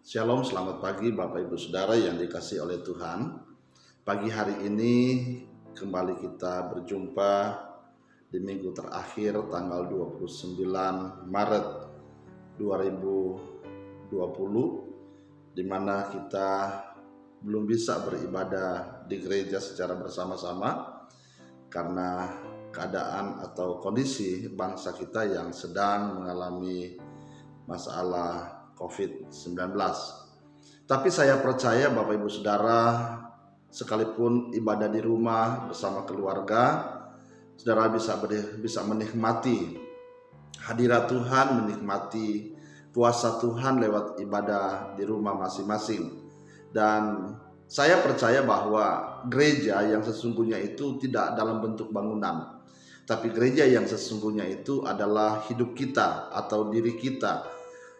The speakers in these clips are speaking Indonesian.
Shalom, selamat pagi Bapak Ibu Saudara yang dikasihi oleh Tuhan. Pagi hari ini kembali kita berjumpa di minggu terakhir tanggal 29 Maret 2020, di mana kita belum bisa beribadah di gereja secara bersama-sama karena keadaan atau kondisi bangsa kita yang sedang mengalami masalah COVID-19. Tapi saya percaya Bapak Ibu Saudara, sekalipun ibadah di rumah bersama keluarga, saudara bisa menikmati hadirat Tuhan, menikmati kuasa Tuhan lewat ibadah di rumah masing-masing. Dan saya percaya bahwa gereja yang sesungguhnya itu tidak dalam bentuk bangunan, tapi gereja yang sesungguhnya itu adalah hidup kita atau diri kita.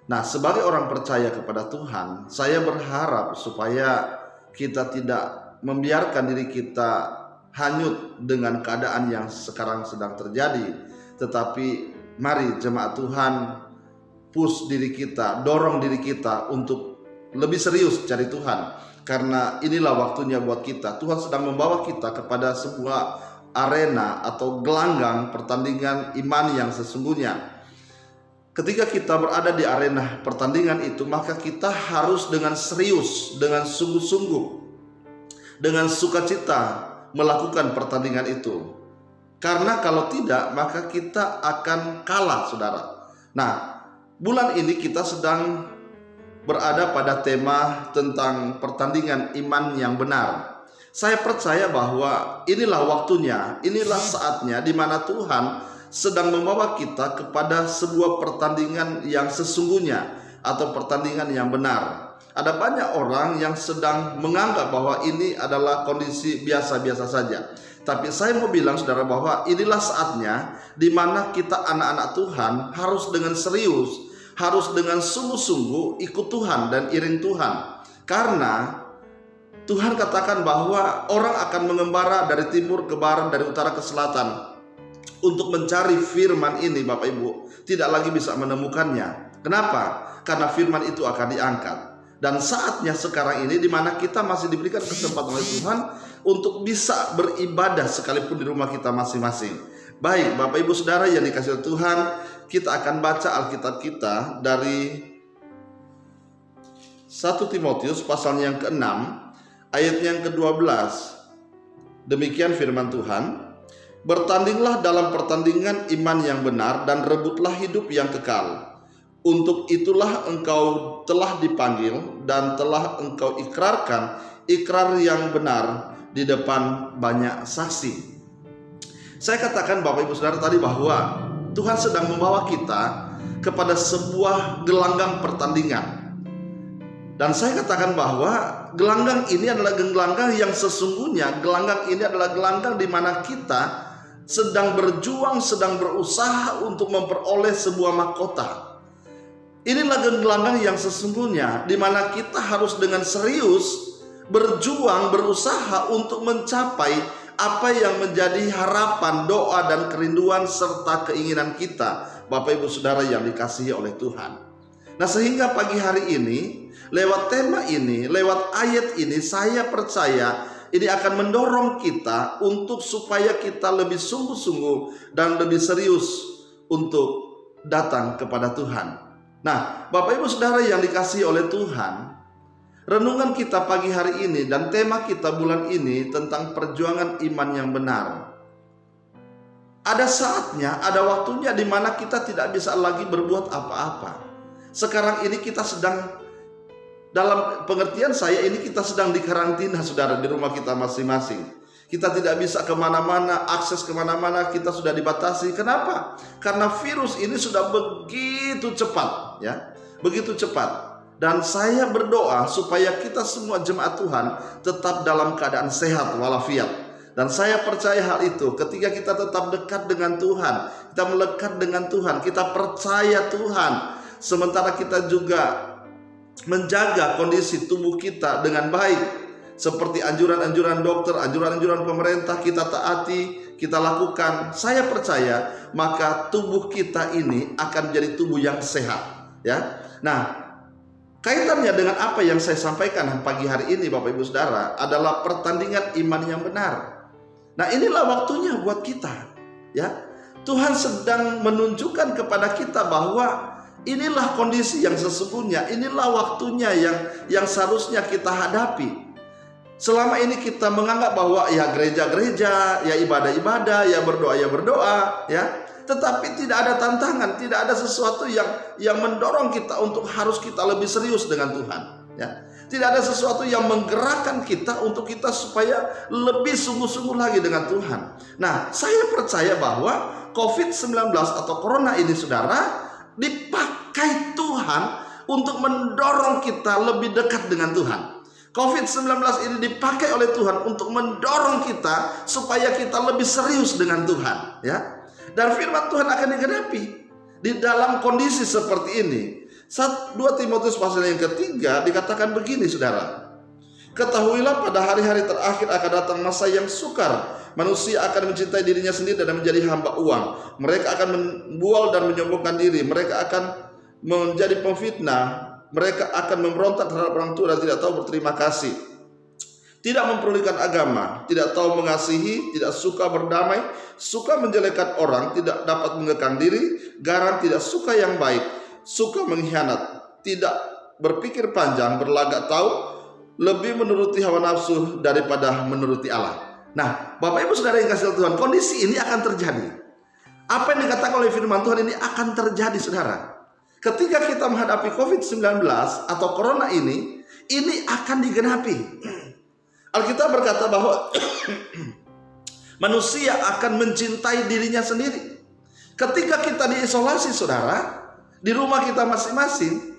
Nah, sebagai orang percaya kepada Tuhan, saya berharap supaya kita tidak membiarkan diri kita hanyut dengan keadaan yang sekarang sedang terjadi, tetapi mari jemaat Tuhan push diri kita, dorong diri kita untuk lebih serius cari Tuhan, karena inilah waktunya buat kita. Tuhan sedang membawa kita kepada sebuah arena atau gelanggang pertandingan iman yang sesungguhnya. Ketika kita berada di arena pertandingan itu, maka kita harus dengan serius, dengan sungguh-sungguh, dengan sukacita melakukan pertandingan itu. Karena kalau tidak, maka kita akan kalah, saudara. Nah, bulan ini kita sedang berada pada tema tentang pertandingan iman yang benar. Saya percaya bahwa inilah waktunya, inilah saatnya di mana Tuhan sedang membawa kita kepada sebuah pertandingan yang sesungguhnya atau pertandingan yang benar. Ada banyak orang yang sedang menganggap bahwa ini adalah kondisi biasa-biasa saja. Tapi saya mau bilang saudara bahwa inilah saatnya di mana kita anak-anak Tuhan harus dengan serius, harus dengan sungguh-sungguh ikut Tuhan dan iring Tuhan. Karena Tuhan katakan bahwa orang akan mengembara dari timur ke barat, dari utara ke selatan untuk mencari firman ini. Bapak Ibu tidak lagi bisa menemukannya. Kenapa? Karena firman itu akan diangkat. Dan saatnya sekarang ini di mana kita masih diberikan kesempatan oleh Tuhan untuk bisa beribadah sekalipun di rumah kita masing-masing. Baik Bapak Ibu Saudara yang dikasihi Tuhan, kita akan baca Alkitab kita dari 1 Timotius pasal yang ke-6 ayat yang ke-12. Demikian firman Tuhan. Bertandinglah dalam pertandingan iman yang benar dan rebutlah hidup yang kekal. Untuk itulah engkau telah dipanggil dan telah engkau ikrarkan ikrar yang benar di depan banyak saksi. Saya katakan Bapak Ibu Saudara tadi bahwa Tuhan sedang membawa kita kepada sebuah gelanggang pertandingan. Dan saya katakan bahwa gelanggang ini adalah gelanggang yang sesungguhnya. Gelanggang ini adalah gelanggang di mana kita sedang berjuang, sedang berusaha untuk memperoleh sebuah mahkota. Inilah gelanggang yang sesungguhnya, di mana kita harus dengan serius berjuang, berusaha untuk mencapai apa yang menjadi harapan, doa, dan kerinduan serta keinginan kita, Bapak Ibu Saudara yang dikasihi oleh Tuhan. Nah, sehingga pagi hari ini, lewat tema ini, lewat ayat ini, saya percaya ini akan mendorong kita untuk supaya kita lebih sungguh-sungguh dan lebih serius untuk datang kepada Tuhan. Nah, Bapak Ibu Saudara yang dikasihi oleh Tuhan, renungan kita pagi hari ini dan tema kita bulan ini tentang perjuangan iman yang benar. Ada saatnya, ada waktunya di mana kita tidak bisa lagi berbuat apa-apa. Sekarang ini kita sedang, dalam pengertian saya ini, kita sedang dikarantina saudara di rumah kita masing-masing. Kita tidak bisa kemana-mana, akses kemana-mana kita sudah dibatasi. Kenapa? Karena virus ini sudah begitu cepat, ya, begitu cepat. Dan saya berdoa supaya kita semua jemaat Tuhan tetap dalam keadaan sehat walafiat. Dan saya percaya hal itu. Ketika kita tetap dekat dengan Tuhan, kita melekat dengan Tuhan, kita percaya Tuhan, sementara kita juga menjaga kondisi tubuh kita dengan baik, seperti anjuran-anjuran dokter, anjuran-anjuran pemerintah kita taati, kita lakukan. Saya percaya maka tubuh kita ini akan menjadi tubuh yang sehat, ya. Nah, Kaitannya dengan apa yang saya sampaikan pagi hari ini Bapak Ibu Saudara adalah pertandingan iman yang benar. Nah, inilah waktunya buat kita, ya. Tuhan sedang menunjukkan kepada kita bahwa inilah kondisi yang sesungguhnya, inilah waktunya yang seharusnya kita hadapi. Selama ini kita menganggap bahwa ya gereja-gereja, ya ibadah-ibadah, ya berdoa, ya. Tetapi tidak ada tantangan, tidak ada sesuatu yang mendorong kita untuk harus kita lebih serius dengan Tuhan, ya. Tidak ada sesuatu yang menggerakkan kita untuk kita supaya lebih sungguh-sungguh lagi dengan Tuhan. Nah, saya percaya bahwa COVID-19 atau Corona ini saudara dipakai Tuhan untuk mendorong kita lebih dekat dengan Tuhan. COVID-19 ini dipakai oleh Tuhan untuk mendorong kita supaya kita lebih serius dengan Tuhan, ya. Dan firman Tuhan akan digenapi di dalam kondisi seperti ini. 2 Timotius pasal yang ketiga dikatakan begini saudara. Ketahuilah pada hari-hari terakhir akan datang masa yang sukar. Manusia akan mencintai dirinya sendiri dan menjadi hamba uang. Mereka akan membual dan menyombongkan diri. Mereka akan menjadi pemfitnah. Mereka akan memberontak terhadap orang tua dan tidak tahu berterima kasih. Tidak memperdulikan agama, tidak tahu mengasihi, tidak suka berdamai, suka menjelekkan orang, tidak dapat mengekang diri, garang, tidak suka yang baik, suka mengkhianat, tidak berpikir panjang, berlagak tahu, lebih menuruti hawa nafsu daripada menuruti Allah. Nah, Bapak Ibu Saudara yang kasih Tuhan, kondisi ini akan terjadi. Apa yang dikatakan oleh firman Tuhan ini akan terjadi saudara. Ketika kita menghadapi COVID-19 atau Corona ini akan digenapi. Alkitab berkata bahwa manusia akan mencintai dirinya sendiri. Ketika kita diisolasi saudara, di rumah kita masing-masing,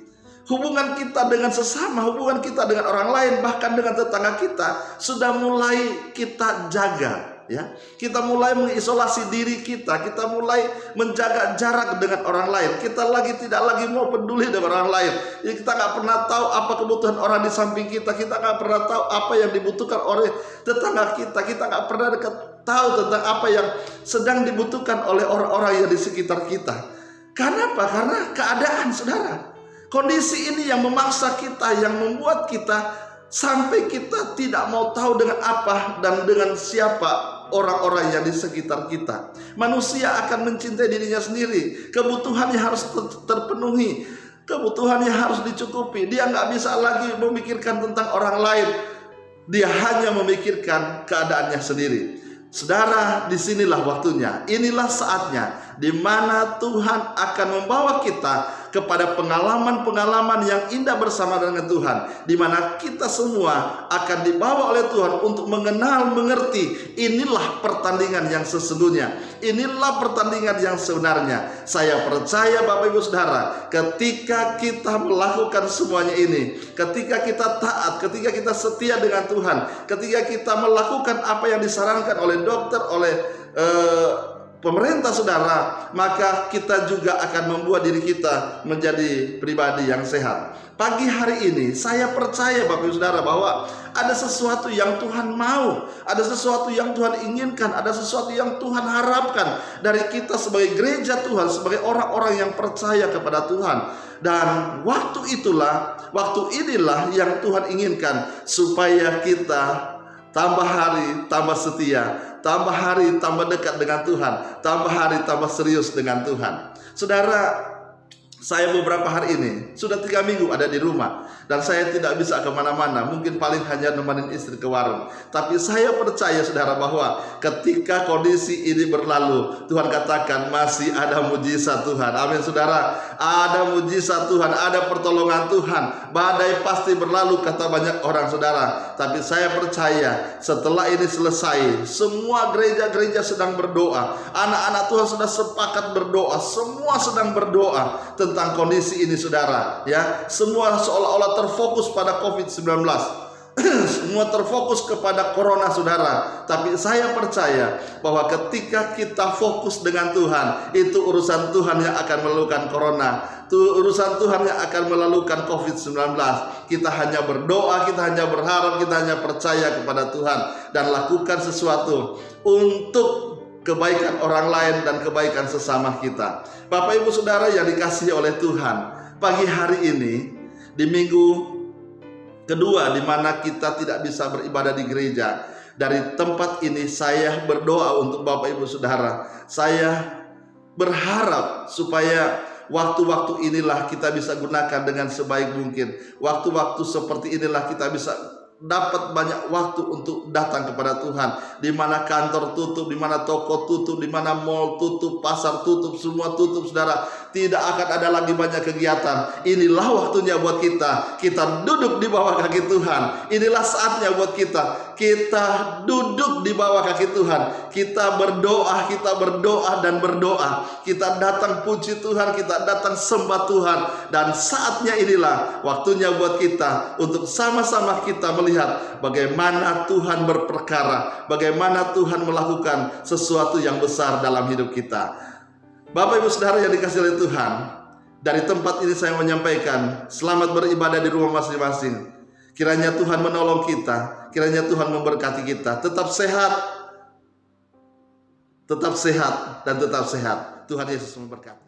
hubungan kita dengan sesama, hubungan kita dengan orang lain, bahkan dengan tetangga kita sudah mulai kita jaga, ya. Kita mulai mengisolasi diri kita mulai menjaga jarak dengan orang lain. Kita tidak lagi mau peduli dengan orang lain. Ya, kita nggak pernah tahu apa kebutuhan orang di samping kita. Kita nggak pernah tahu apa yang dibutuhkan oleh tetangga kita. Kita nggak pernah tahu tentang apa yang sedang dibutuhkan oleh orang-orang yang di sekitar kita. Karena apa? Karena keadaan saudara. Kondisi ini yang memaksa kita, yang membuat kita sampai kita tidak mau tahu dengan apa dan dengan siapa orang-orang yang di sekitar kita. Manusia akan mencintai dirinya sendiri. Kebutuhannya harus terpenuhi. Kebutuhannya harus dicukupi. Dia nggak bisa lagi memikirkan tentang orang lain. Dia hanya memikirkan keadaannya sendiri. Saudara, disinilah waktunya. Inilah saatnya di mana Tuhan akan membawa kita kepada pengalaman-pengalaman yang indah bersama dengan Tuhan, di mana kita semua akan dibawa oleh Tuhan untuk mengenal, mengerti inilah pertandingan yang sesungguhnya, inilah pertandingan yang sebenarnya. Saya percaya Bapak Ibu Saudara, ketika kita melakukan semuanya ini, ketika kita taat, ketika kita setia dengan Tuhan, ketika kita melakukan apa yang disarankan oleh dokter, oleh pemerintah saudara, maka kita juga akan membuat diri kita menjadi pribadi yang sehat. Pagi hari ini saya percaya Bapak Ibu Saudara bahwa ada sesuatu yang Tuhan mau, ada sesuatu yang Tuhan inginkan, ada sesuatu yang Tuhan harapkan dari kita sebagai gereja Tuhan, sebagai orang-orang yang percaya kepada Tuhan. Dan waktu inilah yang Tuhan inginkan supaya kita tambah hari tambah setia, tambah hari tambah dekat dengan Tuhan, tambah hari tambah serius dengan Tuhan. Saudara, saya beberapa hari ini sudah 3 minggu ada di rumah dan saya tidak bisa kemana-mana, mungkin paling hanya nemenin istri ke warung. Tapi saya percaya saudara bahwa ketika kondisi ini berlalu, Tuhan katakan masih ada mujizat Tuhan. Amin saudara, ada mujizat Tuhan, ada pertolongan Tuhan. Badai pasti berlalu kata banyak orang saudara, tapi saya percaya setelah ini selesai, semua gereja-gereja sedang berdoa, anak-anak Tuhan sudah sepakat berdoa, semua sedang berdoa tentang kondisi ini saudara, ya. Semua seolah-olah terfokus pada COVID-19. Semua terfokus kepada Corona saudara. Tapi saya percaya bahwa ketika kita fokus dengan Tuhan, itu urusan Tuhan yang akan melalukan Corona, itu urusan Tuhan yang akan melalukan COVID-19. Kita hanya berdoa, kita hanya berharap, kita hanya percaya kepada Tuhan dan lakukan sesuatu untuk kebaikan orang lain dan kebaikan sesama kita. Bapak Ibu Saudara yang dikasihi oleh Tuhan, pagi hari ini Di minggu kedua di mana kita tidak bisa beribadah di gereja, dari tempat ini saya berdoa untuk Bapak Ibu Saudara. Saya berharap supaya waktu-waktu inilah kita bisa gunakan dengan sebaik mungkin. Waktu-waktu seperti inilah kita bisa dapat banyak waktu untuk datang kepada Tuhan. Di mana kantor tutup, di mana toko tutup, di mana mall tutup, pasar tutup, semua tutup, saudara. Tidak akan ada lagi banyak kegiatan. Inilah waktunya buat kita. Kita duduk di bawah kaki Tuhan. Inilah saatnya buat kita. Kita duduk di bawah kaki Tuhan. Kita berdoa dan berdoa. Kita datang puji Tuhan, kita datang sembah Tuhan. Dan saatnya inilah waktunya buat kita untuk sama-sama kita melihat bagaimana Tuhan berperkara, bagaimana Tuhan melakukan sesuatu yang besar dalam hidup kita. Bapak Ibu Saudara yang dikasihi oleh Tuhan, dari tempat ini saya menyampaikan selamat beribadah di rumah masing-masing. Kiranya Tuhan menolong kita, kiranya Tuhan memberkati kita. Tetap sehat, dan tetap sehat. Tuhan Yesus memberkati.